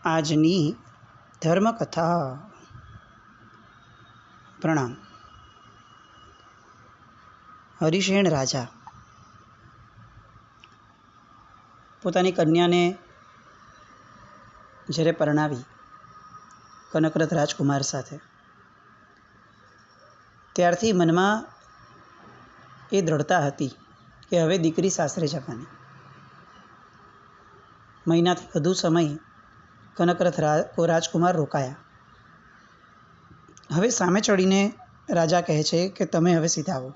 આજની ધર્મકથા. પ્રણામ. હરિશેણ રાજા પોતાની કન્યાને જ્યારે પરણાવી કનકરથ રાજકુમાર સાથે, ત્યારથી મનમાં એ દ્રઢતા હતી કે હવે દીકરી સાસરે જવાની. મહિનાથી વધુ સમય કનકરથ રાજકુમાર રોકાયા. હવે સામે ચડીને રાજા કહે છે કે તમે હવે સીધા આવો.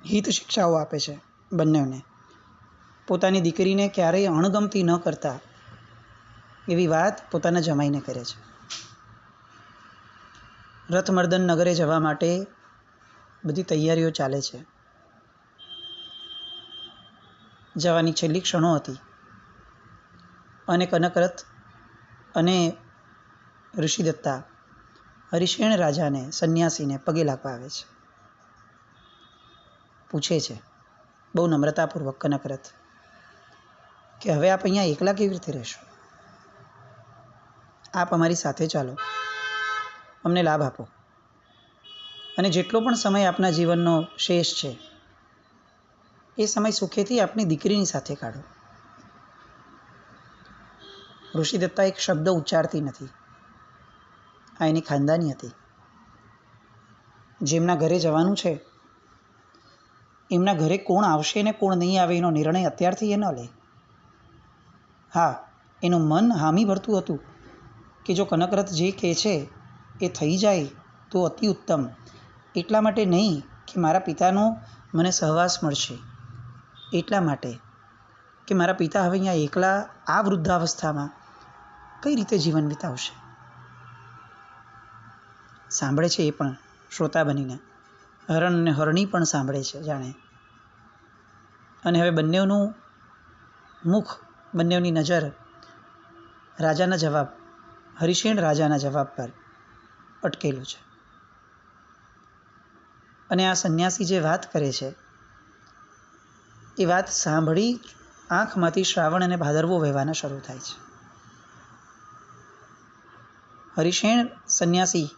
હિત શિક્ષાઓ આપે છે બંનેને. પોતાની દીકરીને ક્યારેય અણગમતી ન કરતા એવી વાત પોતાના જમાઈને કરે છે. રથમર્દન નગરે જવા માટે બધી તૈયારીઓ ચાલે છે. જવાની છેલ્લી ક્ષણો હતી અને કનકરથ અને ઋષિદત્તા હરિશેણ રાજાને, સંન્યાસીને પગે લાગવા આવે છે. પૂછે છે બહુ નમ્રતાપૂર્વક કનકરથ કે હવે આપ અહીંયા એકલા કેવી રીતે રહેશો? આપ અમારી સાથે ચાલો, અમને લાભ આપો, અને જેટલો પણ સમય આપના જીવનનો શેષ છે એ સમય સુખેથી આપની દીકરીની સાથે કાઢો. ઋષિદત્તા એક શબ્દ ઉચ્ચારતી નથી. આ એની ખાનદાની હતી. જેમના ઘરે જવાનું છે એમના ઘરે કોણ આવશે ને કોણ નહીં આવે એનો નિર્ણય અત્યારથી એ ન લે. હા, એનું મન હામી ભરતું હતું કે જો કનકરથ જે કહે છે એ થઈ જાય તો અતિ ઉત્તમ. એટલા માટે નહીં કે મારા પિતાનો મને સહવાસ મળશે, એટલા માટે કે મારા પિતા હવે અહીંયા એકલા આ વૃદ્ધાવસ્થામાં કઈ રીતે જીવન વિતાવશે. સાંભળે છે એ પણ શ્રોતા બનીને. હરણ અને હરણી પણ સાંભળે છે જાણે. અને હવે બંનેનું મુખ, બંનેની નજર રાજાના જવાબ, હરિશેણ રાજાના જવાબ પર અટકેલું છે. અને આ સંન્યાસી જે વાત કરે છે એ વાત સાંભળી આંખમાંથી શ્રાવણ અને ભાદરવો વહેવાના શરૂ થાય છે. હરિશેણ સંન્યાસી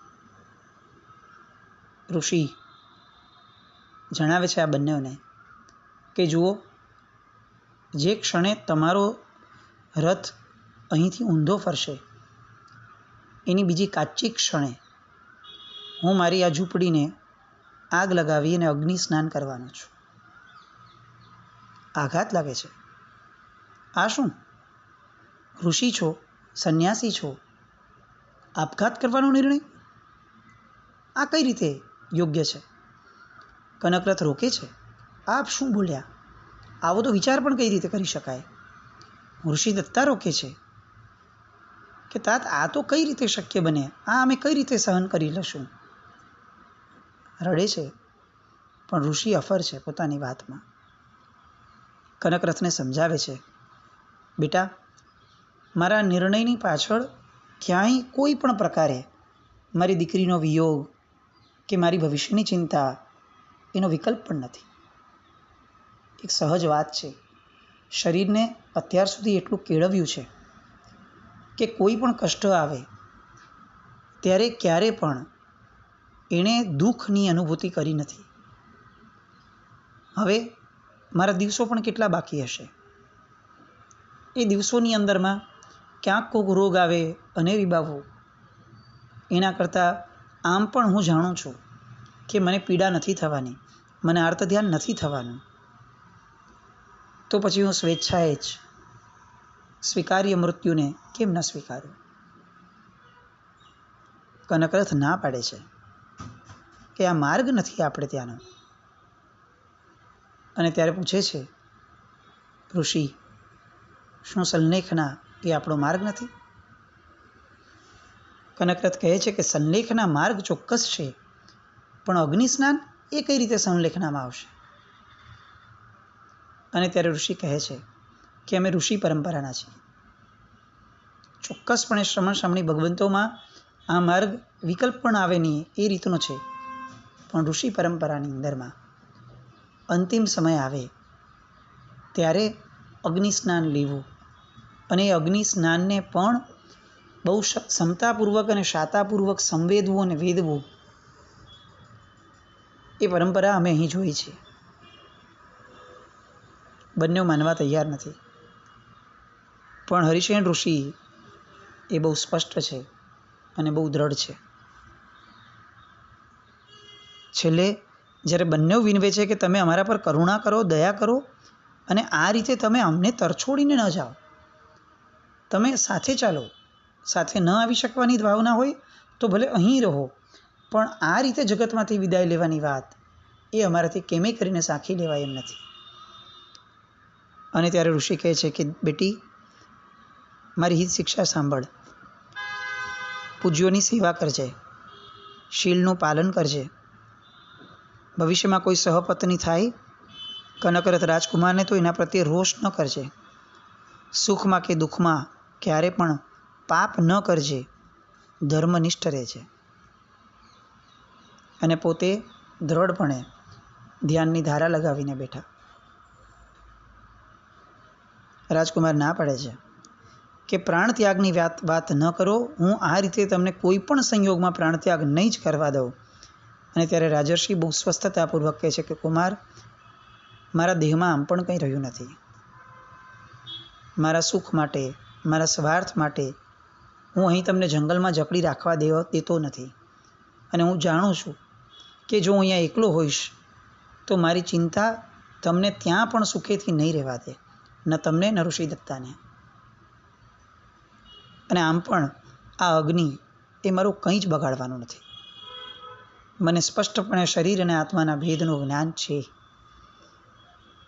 ઋષિ જણાવે છે આ બંનેઓને કે જુઓ, જે ક્ષણે તમારો રથ અહીંથી ઊંધો ફરશે એની બીજી કાચી ક્ષણે હું મારી આ ઝૂંપડીને આગ લગાવી અને અગ્નિ સ્નાન કરવાનો છું. આઘાત લાગે છે. આ શું? ઋષિ છો, સંન્યાસી છો, આપઘાત કરવાનો નિર્ણય? આ કઈ રીતે યોગ્ય છે? કનકરથ રોકે છે. આપ શું બોલ્યા? આવો તો વિચાર પણ કઈ રીતે કરી શકાય? ઋષિદત્તા રોકે છે કે તાત આ તો કઈ રીતે શક્ય બને? આ અમે કઈ રીતે સહન કરી લઈશું? રડે છે પણ ઋષિ અફર છે પોતાની વાતમાં. કનકરથને સમજાવે છે, બેટા, મારા નિર્ણયની પાછળ ક્યાંય કોઈ પણ પ્રકારે મારી દીકરીનો વિયોગ કે મારી ભવિષ્યની ચિંતા એનો વિકલ્પ પણ નથી. એક સહજ વાત છે. શરીરને અત્યાર સુધી એટલું કેળવ્યું છે કે કોઈ પણ કષ્ટ આવે ત્યારે ક્યારે પણ એણે દુઃખની અનુભૂતિ કરી નથી. હવે મારા દિવસો પણ કેટલા બાકી હશે. એ દિવસોની અંદરમાં ક્યાંક કોઈક રોગ આવે અને રીબાવવું, એના કરતાં આમ પણ હું જાણું છું કે મને પીડા નથી થવાની, મને આર્તધ્યાન નથી થવાનું, તો પછી હું સ્વેચ્છાએ જ સ્વીકાર્ય મૃત્યુને કેમ ન સ્વીકારું? કનકરથ ના પાડે છે કે આ માર્ગ નથી આપણે ત્યાંનો. અને ત્યારે પૂછે છે ઋષિ, શું સંલેખના એ આપણો માર્ગ નથી? કનકરથ કહે છે કે સંલેખના માર્ગ ચોક્કસ છે, પણ અગ્નિ સ્નાન એ કઈ રીતે સંલેખનામાં આવશે? અને ત્યારે ઋષિ કહે છે કે અમે ઋષિ પરંપરાના છીએ. ચોક્કસપણે શ્રમણ શ્રમણી ભગવંતોમાં આ માર્ગ વિકલ્પ પણ આવે નહીં એ રીતનો છે, પણ ઋષિ પરંપરાની અંદરમાં અંતિમ સમય આવે ત્યારે અગ્નિ સ્નાન લેવું અને એ અગ્નિ સ્નાનને પણ બહુ ક્ષમતાપૂર્વક અને શાતાપૂર્વક સંવેદવું અને વેદવું, એ પરંપરા અમે અહીં જોઈ છે. બંને માનવા તૈયાર નથી, પણ હરિશેન ઋષિ એ બહુ સ્પષ્ટ છે અને બહુ દ્રઢ છે. છેલ્લે જ્યારે બંને વિનવે છે કે તમે અમારા પર કરુણા કરો, દયા કરો, અને આ રીતે તમે અમને તરછોડીને ન જાઓ, તમે સાથે ચાલો. સાથે ન આવી શકવાની ભાવના હોય તો ભલે અહીં રહો, પણ આ રીતે જગતમાંથી વિદાય લેવાની વાત એ અમારાથી કેમે કરીને સાખી લેવાય એમ નથી. અને ત્યારે ઋષિ કહે છે કે બેટી, મારી હિત શિક્ષા સાંભળ. પૂજ્યોની સેવા કરજે, શીલનું પાલન કરજે. ભવિષ્યમાં કોઈ સહપત્ની થાય કનકરથ રાજકુમારને તો એના પ્રત્યે રોષ ન કરજે. સુખમાં કે દુઃખમાં ક્યારે પણ પાપ ન કરજે, ધર્મનિષ્ઠ રહેજે. અને પોતે દ્રઢપણે ધ્યાનની ધારા લગાવીને બેઠા. રાજકુમાર ના પાડે છે કે પ્રાણ ત્યાગની વાત ન કરો, હું આ રીતે તમને કોઈ પણ સંયોગમાં પ્રાણ ત્યાગ નહીં જ કરવા દઉં. અને ત્યારે રાજર્ષિ બહુ સ્વસ્થતાપૂર્વક કહે છે કે કુમાર, મારા દેહમાં આમ પણ કંઈ રહ્યું નથી. મારા સુખ માટે, મારા સ્વાર્થ માટે હું અહીં તમને જંગલમાં જકડી રાખવા દેતો નથી. અને હું જાણું છું કે જો હું અહીંયા એકલો હોઈશ તો મારી ચિંતા તમને ત્યાં પણ સુખેથી નહીં રહેવા દે, ન તમને ન ઋષિ દત્તાને. અને આમ પણ આ અગ્નિ એ મારું કંઈ જ બગાડવાનું નથી. મને સ્પષ્ટપણે શરીર અને આત્માના ભેદનું જ્ઞાન છે.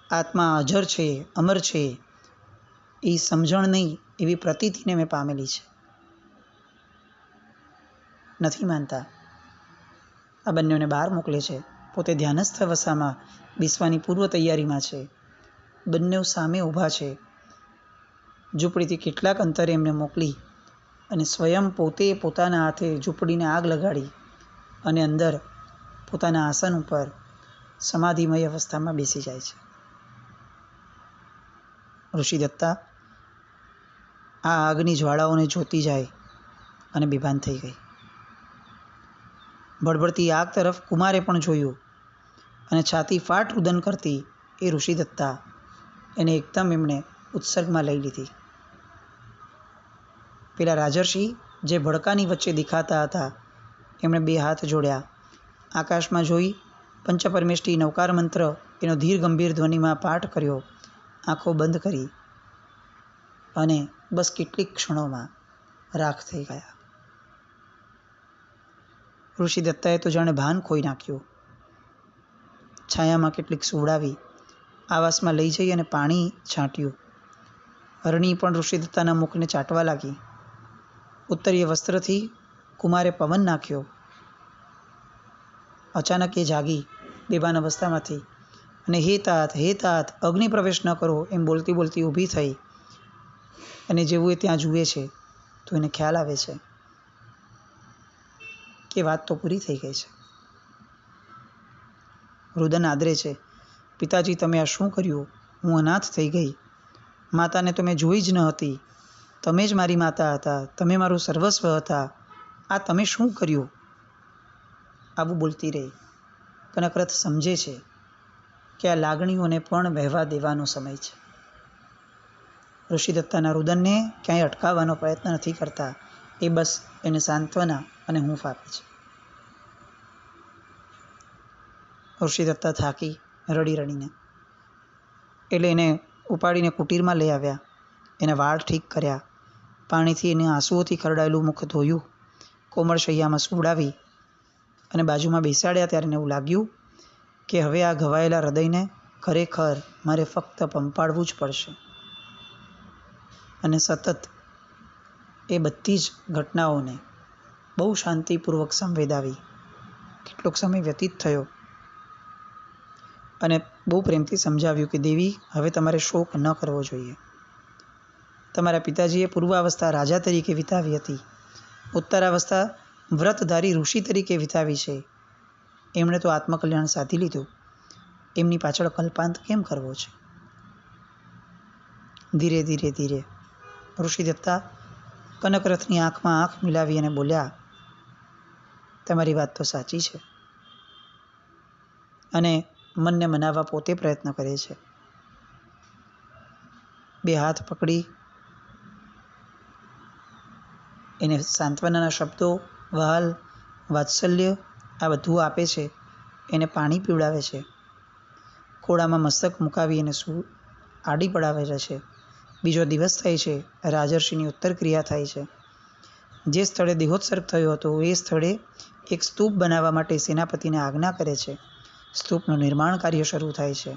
આત્મા અજર છે, અમર છે, એ સમજણ નહીં એવી પ્રતીતિને મેં પામેલી છે. નથી માનતા. આ બંનેઓને બહાર મોકલે છે. પોતે ધ્યાનસ્થ અવસ્થામાં બેસવાની પૂર્વ તૈયારીમાં છે. બંને સામે ઊભા છે. ઝૂંપડીથી કેટલાક અંતરે એમને મોકલી અને સ્વયં પોતે પોતાના હાથે ઝૂંપડીને આગ લગાડી અને અંદર પોતાના આસન ઉપર સમાધિમય અવસ્થામાં બેસી જાય છે. ઋષિ દત્તા આ આગની જ્વાળાઓને જોતી જાય અને બેભાન થઈ ગઈ. ભડભડતી આગ તરફ કુમારે પણ જોયું અને છાતી ફાટ રુદન કરતી એ ઋષિ દત્તા એને એકદમ એમણે ઉત્સર્ગમાં લઈ લીધી. પેલા રાજર્ષિ જે ભડકાની વચ્ચે દેખાતા હતા એમણે બે હાથ જોડ્યા, આકાશમાં જોઈ પંચપરમેષ્ઠી નવકાર મંત્ર એનો ધીર ગંભીર ધ્વનિમાં પાઠ કર્યો, આંખો બંધ કરી અને બસ કેટલીક ક્ષણોમાં રાખ થઈ ગયા. ઋષિ દત્તાએ તો જાણે ભાન ખોઈ નાખ્યું. છાયામાં કેટલીક સુવડાવી આવાસમાં લઈ જઈ અને પાણી છાંટ્યું. હરણી પણ ઋષિ દત્તાના મુખને ચાટવા લાગી. ઉત્તરીય વસ્ત્રથી કુમારે પવન નાખ્યો. અચાનક એ જાગી બેભાન અવસ્થામાંથી અને હે તાત અગ્નિ પ્રવેશ ન કરો એમ બોલતી બોલતી ઊભી થઈ. અને જેવું એ ત્યાં જુએ છે તો એને ખ્યાલ આવે છે કે વાત તો પૂરી થઈ ગઈ છે. રુદન આદરે છે, પિતાજી તમે આ શું કર્યું? હું અનાથ થઈ ગઈ. માતાને તો મેં જોઈ જ ન હતી. તમે જ મારી માતા હતા, તમે મારું સર્વસ્વ હતા. આ તમે શું કર્યું? આવું બોલતી રહી. કનકરથ સમજે છે કે આ લાગણીઓને પણ વહેવા દેવાનો સમય છે. ઋષિ દત્તાના રુદનને ક્યાંય અટકાવવાનો પ્રયત્ન નથી કરતા. એ બસ એને સાંત્વના અને હૂંફ આપે છે. ઋષિ દત્તા થાકી રડી રડીને એટલે એને ઉપાડીને કુટીરમાં લઈ આવ્યા. એના વાળ ઠીક કર્યા, પાણીથી એને આંસુઓથી ખરડાયેલું મુખ ધોયું, કોમળ શૈયામાં સુવડાવી અને બાજુમાં બેસાડ્યા. ત્યારે એને એવું લાગ્યું કે હવે આ ઘવાયેલા હૃદયને ખરેખર મારે ફક્ત પંપાળવું જ પડશે. અને સતત એ બધી જ ઘટનાઓને બહુ શાંતિપૂર્વક સંવેદાવી. કેટલોક સમય વ્યતીત થયો અને બહુ પ્રેમથી સમજાવ્યું કે દેવી, હવે તમારે શોક ન કરવો જોઈએ. તમારા પિતાજીએ પૂર્વાવસ્થા રાજા તરીકે વિતાવી હતી, ઉત્તરાવસ્થા વ્રતધારી ઋષિ તરીકે વિતાવી છે. એમણે તો આત્મકલ્યાણ સાધી લીધું, એમની પાછળ કલ્પાંત કેમ કરવો છે? ધીરે ધીરે ધીરે ઋષિદત્તા કનકરથની આંખમાં આંખ મિલાવી અને બોલ્યા, તમારી વાત તો સાચી છે. અને મનને મનાવવા પોતે પ્રયત્ન કરે છે. બે હાથ પકડી એને સાંત્વનાના શબ્દો, વહાલ, વાત્સલ્ય આ બધું આપે છે. એને પાણી પીવડાવે છે. ખોળામાં મસ્તક મુકાવી એને આડી પડાવે છે. બીજો દિવસ થાય છે. રાજર્ષિની ઉત્તર ક્રિયા થાય છે. જે સ્થળે દેહોત્સર્ગ થયો હતો એ સ્થળે એક સ્તૂપ બનાવવા માટે સેનાપતિને આજ્ઞા કરે છે. સ્તૂપનું નિર્માણ કાર્ય શરૂ થાય છે.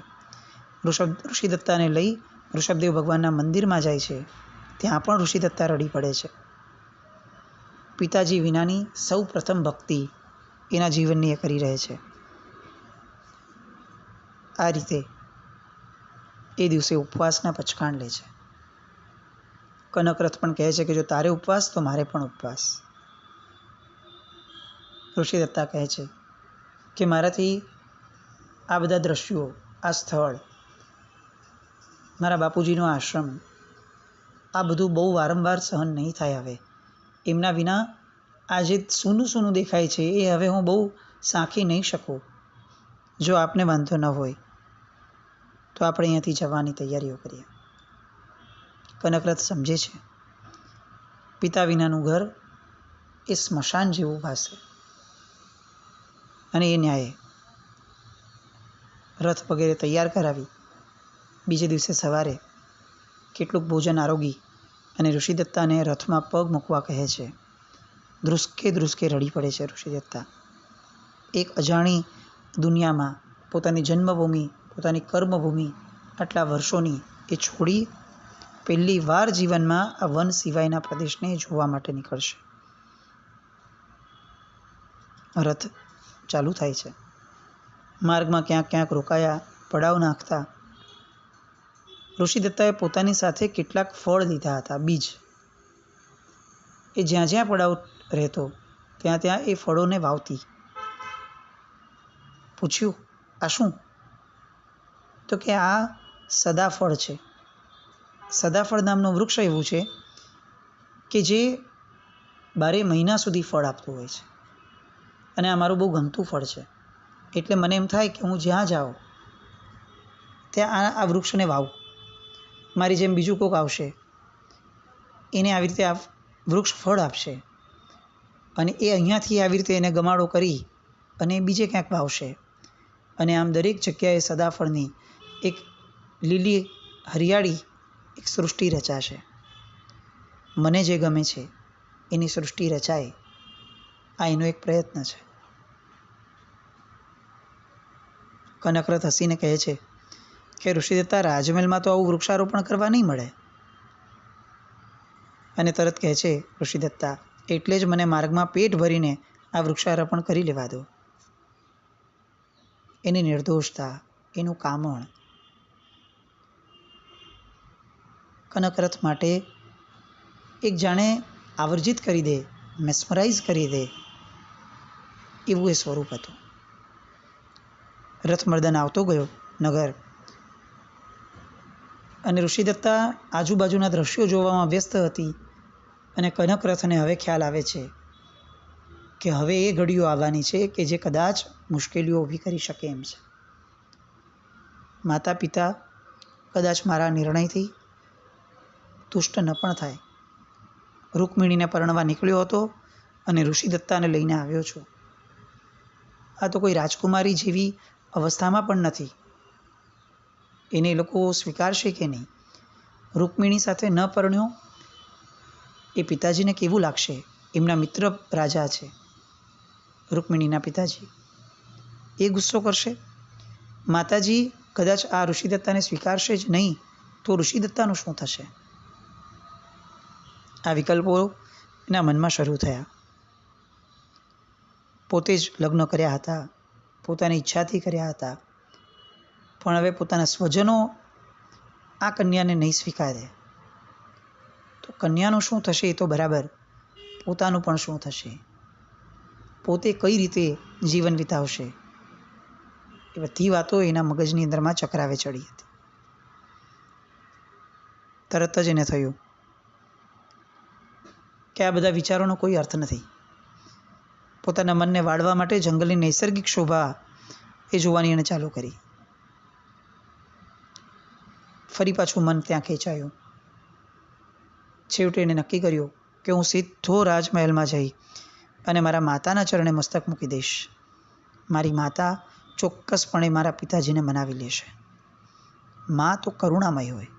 ઋષિદત્તાને લઈ ઋષભદેવ ભગવાનના મંદિરમાં જાય છે. ત્યાં પણ ઋષિદત્તા રડી પડે છે. પિતાજી વિનાની સૌ પ્રથમ ભક્તિ એના જીવનની એ કરી રહે છે. આ રીતે એ દિવસે ઉપવાસના પચકાણ લે છે. કનકરથ પણ કહે છે કે જો તારે ઉપવાસ તો મારે પણ ઉપવાસ. ઋષિદત્તા કહે છે કે મારાથી આ બધા દ્રશ્યો, આ સ્થળ, મારા બાપુજીનો આશ્રમ, આ બધું બહુ વારંવાર સહન નહીં થાય. હવે એમના વિના આ જે સૂનું સૂનું દેખાય છે એ હવે હું બહુ સાંખી નહીં શકું. જો આપને વાંધો ન હોય તો આપણે અહીંયાથી જવાની તૈયારીઓ કરીએ. કનકરથ સમજે છે પિતા વિનાનું ઘર એ સ્મશાન જેવું ભાસે. અને એ ન્યાયે રથ વગેરે તૈયાર કરાવી બીજે દિવસે સવારે કેટલુંક ભોજન આરોગી અને ઋષિદત્તાને રથમાં પગ મૂકવા કહે છે. ધ્રુસકે રડી પડે છે ઋષિદત્તા. એક અજાણી દુનિયામાં પોતાની જન્મભૂમિ, પોતાની કર્મભૂમિ આટલા વર્ષોની એ છોડી પહેલી વાર જીવનમાં આ વન સિવાયના પ્રદેશને જોવા માટે નીકળશે. રથ ચાલુ થાય છે. માર્ગમાં ક્યાંક ક્યાંક રોકાયા, પડાવ નાખતા. ઋષિદત્તાએ પોતાની સાથે કેટલાક ફળ લીધા હતા, બીજ. એ જ્યાં જ્યાં પડાવ રહેતો ત્યાં ત્યાં એ ફળોને વાવતી. પૂછ્યું, આ શું? તો કે આ સદાફળ છે. સદાફળ નામનું વૃક્ષ એવું છે કે જે 12 મહિના સુધી ફળ આપતું હોય છે. અને આ મારું બહુ ગમતું ફળ છે. એટલે મને એમ થાય કે હું જ્યાં જાઉં ત્યાં આ વૃક્ષને વાવું. મારી જેમ બીજું કોઈક આવશે, એને આવી રીતે આ વૃક્ષ ફળ આપશે અને એ અહીંયાથી આવી રીતે એને ગમાડો કરી અને બીજે ક્યાંક વાવશે. અને આમ દરેક જગ્યાએ સદાફળની એક લીલી હરિયાળી એક સૃષ્ટિ રચાશે. મને જે ગમે છે એની સૃષ્ટિ રચાય, આ એનો એક પ્રયત્ન છે. કનકરથ હસીને કહે છે કે ઋષિદત્તા, રાજમહેલમાં તો આવું વૃક્ષારોપણ કરવા નહીં મળે. અને તરત કહે છે ઋષિદત્તા, એટલે જ મને માર્ગમાં પેટ ભરીને આ વૃક્ષારોપણ કરી લેવા દો. એની નિર્દોષતા, એનું કામણ કનકરથ માટે એક જાણે આવર્જિત કરી દે, મેસ્મરાઇઝ કરી દે એવું એ સ્વરૂપ હતું. રથમર્દન આવતો ગયો નગર અને ઋષિદત્તા આજુબાજુના દ્રશ્યો જોવામાં વ્યસ્ત હતી. અને કનકરથને હવે ખ્યાલ આવે છે કે હવે એ ઘડીઓ આવવાની છે કે જે કદાચ મુશ્કેલીઓ ઊભી કરી શકે એમ છે. માતા પિતા કદાચ મારા નિર્ણયથી તુષ્ટ ન પણ થાય. રૂકમિણીને પરણવા નીકળ્યો હતો અને ઋષિદત્તાને લઈને આવ્યો છું. આ તો કોઈ રાજકુમારી જેવી અવસ્થામાં પણ નથી. એને એ લોકો સ્વીકારશે કે નહીં? રૂકમિણી સાથે ન પરણ્યો એ પિતાજીને કેવું લાગશે? એમના મિત્ર રાજા છે રૂકમિણીના પિતાજી. એ ગુસ્સો કરશે. માતાજી કદાચ આ ઋષિદત્તાને સ્વીકારશે જ નહીં તો ઋષિદત્તાનું શું થશે? આ વિકલ્પો એના મનમાં શરૂ થયા. પોતે જ લગ્ન કર્યા હતા, પોતાની ઈચ્છાથી કર્યા હતા, પણ હવે પોતાના સ્વજનો આ કન્યાને નહીં સ્વીકારે તો કન્યાનું શું થશે એ તો બરાબર, પોતાનું પણ શું થશે? પોતે કઈ રીતે જીવન વિતાવશે? એ બધી વાતો એના મગજની અંદરમાં ચક્રાવે ચડી હતી. તરત જ એને થયું કે આ બધા વિચારોનો કોઈ અર્થ નથી. પોતાના મનને વાળવા માટે જંગલની નૈસર્ગિક શોભા એ જોવાની એણે ચાલુ કરી. ફરી પાછું મન ત્યાં ખેંચાયું. છેવટે એને નક્કી કર્યું કે હું સીધો રાજમહેલમાં જઈ અને મારા માતાના ચરણે મસ્તક મૂકી દઈશ. મારી માતા ચોક્કસપણે મારા પિતાજીને મનાવી લેશે. મા તો કરુણામય હોય,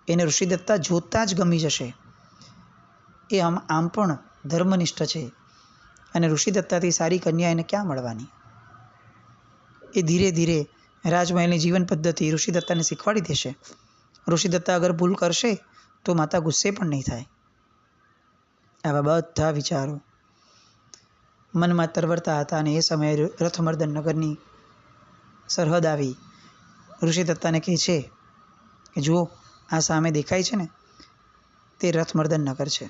એને ઋષિદત્તા જોતાં જ ગમી જશે. એ આમ પણ ધર્મનિષ્ઠ છે અને ઋષિદત્તાથી સારી કન્યા એને ક્યાં મળવાની. એ ધીરે ધીરે રાજમહેલની જીવન પદ્ધતિ ઋષિદત્તાને શીખવાડી દેશે. ઋષિદત્તા અગર ભૂલ કરશે તો માતા ગુસ્સે પણ નહીં થાય. આવા બધા વિચારો મનમાં તરવરતા હતા અને એ સમયે રથમર્દન નગરની સરહદ આવી. ઋષિદત્તાને કહે છે કે જુઓ, આ સામે દેખાય છે ને, તે રથમર્દન નગર છે.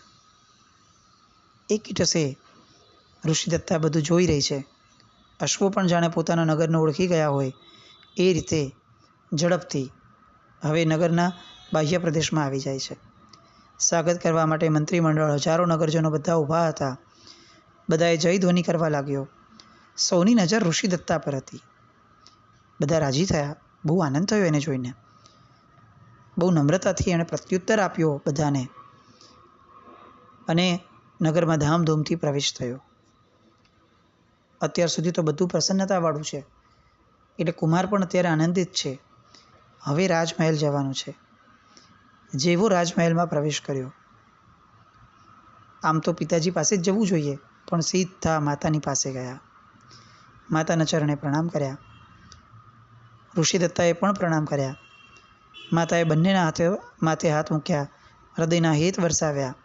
એક ટસે ઋષિદત્તા બધું જોઈ રહી છે. અશ્વો પણ જાણે પોતાના નગરને ઓળખી ગયા હોય એ રીતે ઝડપથી હવે નગરના બાહ્ય પ્રદેશમાં આવી જાય છે. સ્વાગત કરવા માટે મંત્રીમંડળ, હજારો નગરજનો બધા ઊભા હતા. બધાએ જયધ્વનિ કરવા લાગ્યો. સૌની નજર ઋષિદત્તા પર હતી. બધા રાજી થયા. બહુ આનંદ થયો એને જોઈને. બહુ નમ્રતાથી એણે પ્રત્યુત્તર આપ્યો બધાને અને નગરમાં ધામધૂમથી પ્રવેશ થયો. અત્યાર સુધી તો બધું પ્રસન્નતાવાળું છે એટલે કુમાર પણ અત્યારે આનંદિત છે. હવે રાજમહેલ જવાનું છે. જેવો રાજમહેલમાં પ્રવેશ કર્યો, આમ તો પિતાજી પાસે જ જવું જોઈએ, પણ સીધા માતાની પાસે ગયા. માતાના ચરણે પ્રણામ કર્યા. ઋષિદત્તાએ પણ પ્રણામ કર્યા. માતાએ બંનેના માથે હાથ મૂક્યા, હૃદયના હેત વરસાવ્યા.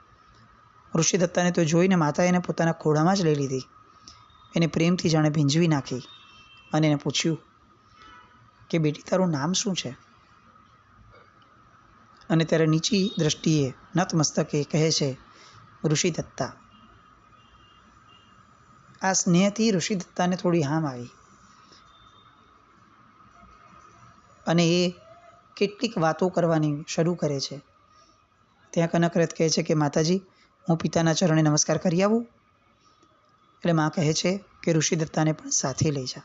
ઋષિદત્તાને તો જોઈને માતાએ એને પોતાના ખોળામાં જ લઈ લીધી. એને પ્રેમથી જાણે ભીંજવી નાખી અને એને પૂછ્યું કે બેટી, તારું નામ શું છે? અને ત્યારે નીચી દ્રષ્ટિએ નતમસ્તકે કહે છે ઋષિદત્તા. આ સ્નેહથી ઋષિદત્તાને થોડી હામ આવી અને એ કેટલીક વાતો કરવાની શરૂ કરે છે. ત્યાં કનકરથ કહે છે કે માતાજી, હું પિતાના ચરણે નમસ્કાર કરી આવું? એટલે મા કહે છે કે ઋષિદત્તાને પણ સાથે લઈ જા.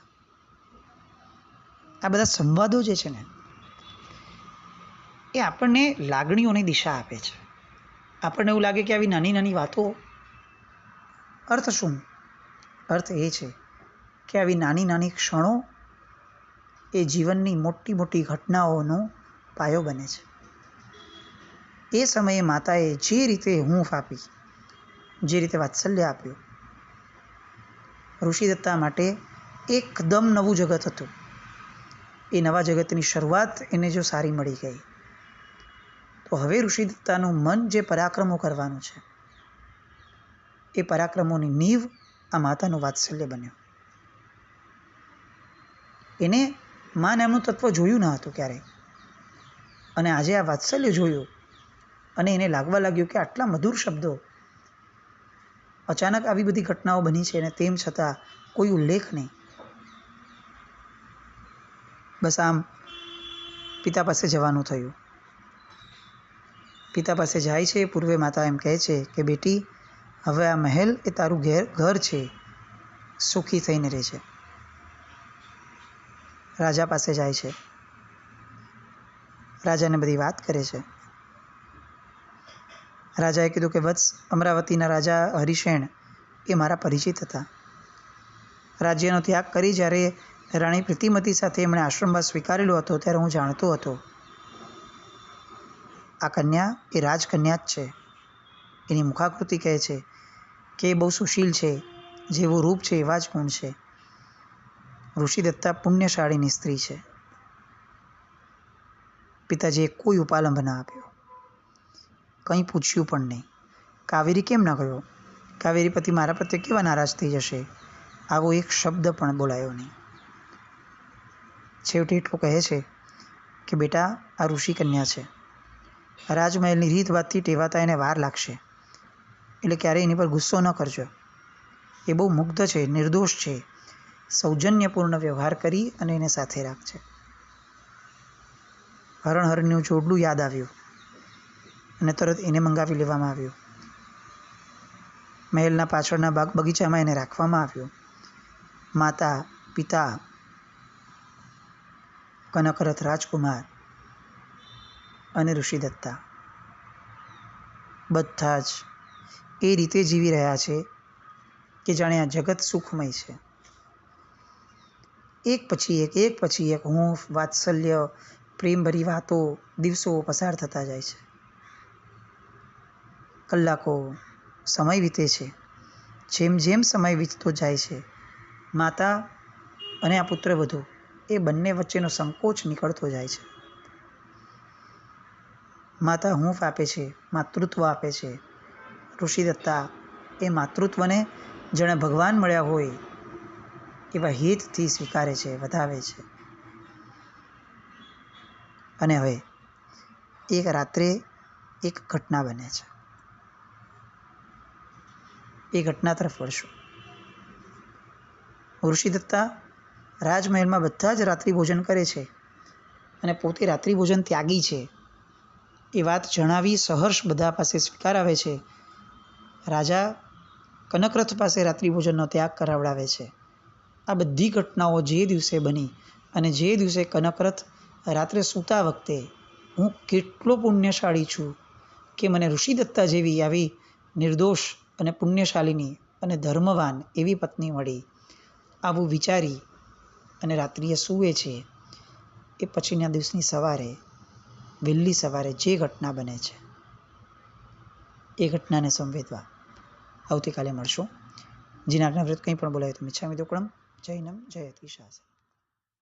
આ બધા સંવાદો જે છે ને, એ આપણને લાગણીઓની દિશા આપે છે. આપણને એવું લાગે કે આવી નાની નાની વાતો અર્થ શું? અર્થ એ છે કે આવી નાની નાની ક્ષણો એ જીવનની મોટી મોટી ઘટનાઓનો પાયો બને છે. એ સમયે માતાએ જે રીતે હૂંફ આપી, જે રીતે વાત્સલ્ય આપ્યું, ઋષિદત્તા માટે એકદમ નવું જગત હતું. એ નવા જગતની શરૂઆત એને જો સારી મળી ગઈ તો હવે ઋષિદત્તાનું મન જે પરાક્રમો કરવાનું છે, એ પરાક્રમોની નીવ આ માતાનું વાત્સલ્ય બન્યું. એને મા નામનું તત્વ જોયું ન હતું ક્યારેય, અને આજે આ વાત્સલ્ય જોયું અને એને લાગવા લાગ્યું કે આટલા મધુર શબ્દો, અચાનક આવી બધી ઘટનાઓ બની છે અને તેમ છતાં કોઈ ઉલ્લેખ નહીં. બસ આમ પિતા પાસે જવાનું થયું. પિતા પાસે જાય છે. પૂર્વે માતા એમ કહે છે કે બેટી, હવે આ મહેલ એ તારું ઘર છે, સુખી થઈને રહે છે. રાજા પાસે જાય છે. રાજાને બધી વાત કરે છે. રાજાએ કીધું કે વત્સ, અમરાવતીના રાજા હરિશેણ એ મારા પરિચિત હતા. રાજ્યનો ત્યાગ કરી જ્યારે રાણી પ્રીતિમતી સાથે એમણે આશ્રમવાસ સ્વીકારેલો હતો ત્યારે હું જાણતો હતો આ કન્યા એ રાજકન્યા જ છે. એની મુખાકૃતિ કહે છે કે એ બહુ સુશીલ છે, જેવું રૂપ છે એવા જ ગુણ છે. ઋષિદત્તા પુણ્યશાળીની સ્ત્રી છે. પિતાજીએ કોઈ ઉપાલંબ ના આપ્યો, કંઈ પૂછ્યું પણ નહીં. કાવેરી કેમ ન ગયો? કાવેરી પતિ મારા પ્રત્યે કેવા નારાજ થઈ જશે? આવો એક શબ્દ પણ બોલાયો નહીં. છેવટે એટલું કહે છે કે બેટા, આ ઋષિ કન્યા છે. રાજમહેલની રીતવાતથી ટેવાતા એને વાર લાગશે, એટલે ક્યારેય એની પર ગુસ્સો ન કરજો. એ બહુ મુગ્ધ છે, નિર્દોષ છે. સૌજન્યપૂર્ણ વ્યવહાર કરી અને એને સાથે રાખજે. હરણનું જોડલું યાદ આવ્યું અને તરત એને મંગાવી લેવામાં આવ્યું. મહેલના પાછળના બગીચામાં એને રાખવામાં આવ્યો. માતા, પિતા, કનકરથ રાજકુમાર અને ઋષિદત્તા બધા જ એ રીતે જીવી રહ્યા છે કે જાણે આ જગત સુખમય છે. એક પછી એક હૂંફ, વાત્સલ્ય, પ્રેમભરી વાતો, દિવસો પસાર થતા જાય છે. કલાકો, સમય વીતે છે. જેમ જેમ સમય વીતતો જાય છે, માતા અને આ પુત્રવધુ એ બંને વચ્ચેનો સંકોચ નીકળતો જાય છે. માતા હૂંફ આપે છે, માતૃત્વ આપે છે. ઋષિદત્તા એ માતૃત્વને જાણે ભગવાન મળ્યા હોય એવા હેતથી સ્વીકારે છે, વધાવે છે. અને હવે એક રાત્રે એક ઘટના બને છે. એ ઘટના તરફ વળશું. ઋષિદત્તા રાજમહેલમાં બધા જ રાત્રિ ભોજન કરે છે અને પોતે રાત્રિ ભોજન ત્યાગી છે એ વાત જણાવી સહર્ષ બધા પાસે સ્વીકાર આવે છે. રાજા કનકરથ પાસે રાત્રિ ભોજનનો ત્યાગ કરાવડાવે છે. આ બધી ઘટનાઓ જે દિવસે બની અને જે દિવસે કનકરથ રાત્રે સૂતા વખતે હું કેટલો પુણ્યશાળી છું કે મને ઋષિદત્તા જેવી આવી નિર્દોષ અને પુણ્યશાલિની અને ધર્મવાન એવી પત્ની મળી, આવું વિચારી અને રાત્રિએ સૂવે છે. એ પછીના દિવસની સવારે, વહેલી સવારે જે ઘટના બને છે એ ઘટનાને સંવેદવા આવતીકાલે મળશું. જીનાજ્ઞા વ્રત કંઈ પણ બોલાય તો મિચ્છામિ દુક્કડમ. જૈનમ જયતિ શાસન.